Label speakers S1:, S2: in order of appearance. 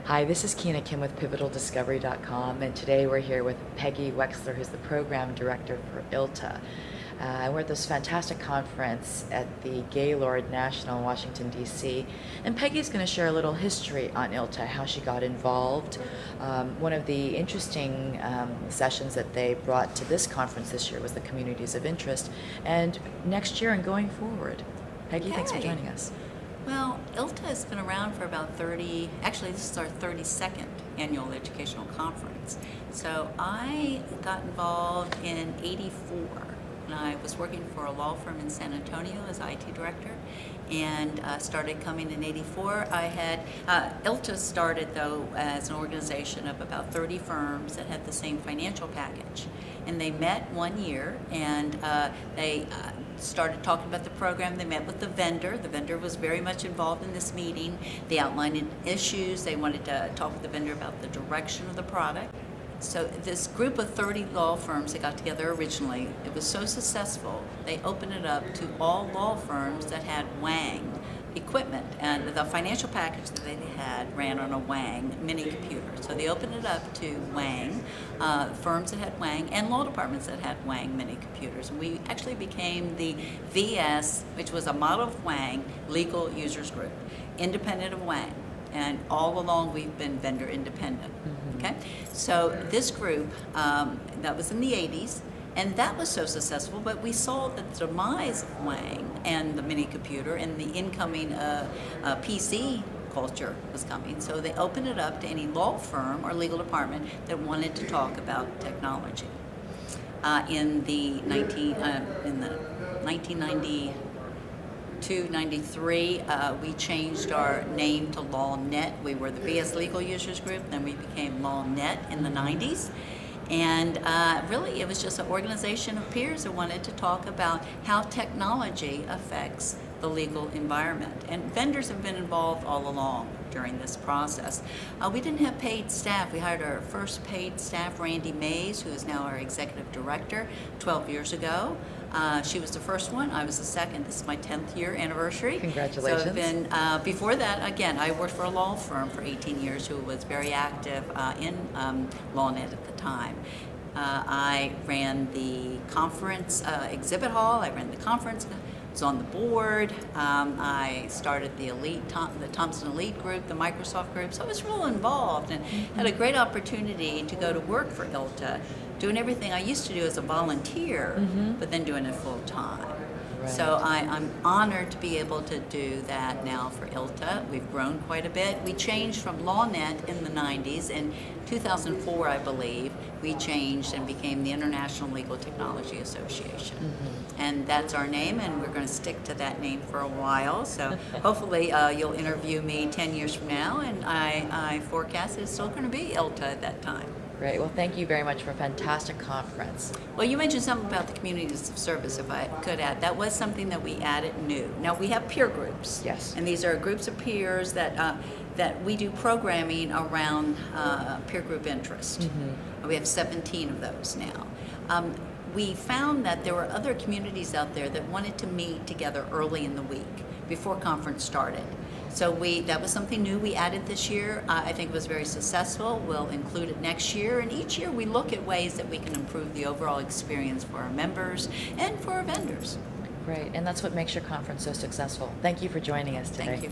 S1: Hi, this is Keena Kim with PivotalDiscovery.com, and today we're here with Peggy Wechsler, who's the Program Director for ILTA. We're at this fantastic conference at the Gaylord National in Washington, D.C., and Peggy's going to share a little history on ILTA, how she got involved. One of the interesting sessions that they brought to this conference this year was the Communities of Interest, and next year and going forward. Peggy, thanks for joining us.
S2: Well, ILTA has been around for about actually this is our 32nd annual educational conference. So I got involved in '84, and I was working for a law firm in San Antonio as IT director, and started coming in '84. ILTA started though as an organization of about 30 firms that had the same financial package. And they met one year, and they started talking about the program. They met with the vendor. The vendor was very much involved in this meeting. They outlined issues. They wanted to talk with the vendor about the direction of the product. So this group of 30 law firms that got together originally, it was so successful, they opened it up to all law firms that had Wang equipment, and the financial package that they had ran on a Wang mini computer. So they opened it up to Wang, firms that had Wang, and law departments that had Wang mini computers. And we actually became the VS, which was a model of Wang, legal users group, independent of Wang. And all along we've been vendor independent. Okay, so this group, that was in the 80s, and that was so successful, but we saw that the demise of Wang and the mini computer and the incoming PC culture was coming. So they opened it up to any law firm or legal department that wanted to talk about technology. In the 1992, 93, we changed our name to LawNet. We were the VS Legal Users Group, then we became LawNet in the 90s. And really, it was just an organization of peers that wanted to talk about how technology affects the legal environment. And vendors have been involved all along during this process. We didn't have paid staff. We hired our first paid staff, Randy Mays, who is now our executive director, 12 years ago. She was the first one. I was the second. This is my 10th year anniversary.
S1: Congratulations.
S2: So I've been, before that, again, I worked for a law firm for 18 years who was very active in LawNet at the time. I ran the conference exhibit hall. I ran the conference. Was on the board. I started the Thompson Elite group, the Microsoft group. So I was real involved and had a great opportunity to go to work for ILTA, doing everything I used to do as a volunteer, but then doing it full time. Right. So I'm honored to be able to do that now for ILTA. We've grown quite a bit. We changed from LawNet in the 90s. In 2004, I believe, we changed and became the International Legal Technology Association. And that's our name, and we're going to stick to that name for a while. So hopefully you'll interview me 10 years from now, and I forecast it's still going to be ILTA at that time.
S1: Great. Well, thank you very much for a fantastic conference.
S2: Well, you mentioned something about the communities of service, if I could add. That was something that we added new. Now, we have peer groups.
S1: Yes.
S2: And these are groups of peers that we do programming around peer group interest. We have 17 of those now. We found that there were other communities out there that wanted to meet together early in the week before conference started. So that was something new we added this year. I think it was very successful. We'll include it next year, and each year we look at ways that we can improve the overall experience for our members and for our vendors.
S1: Great, and that's what makes your conference so successful. Thank you for joining us today.
S2: Thank you.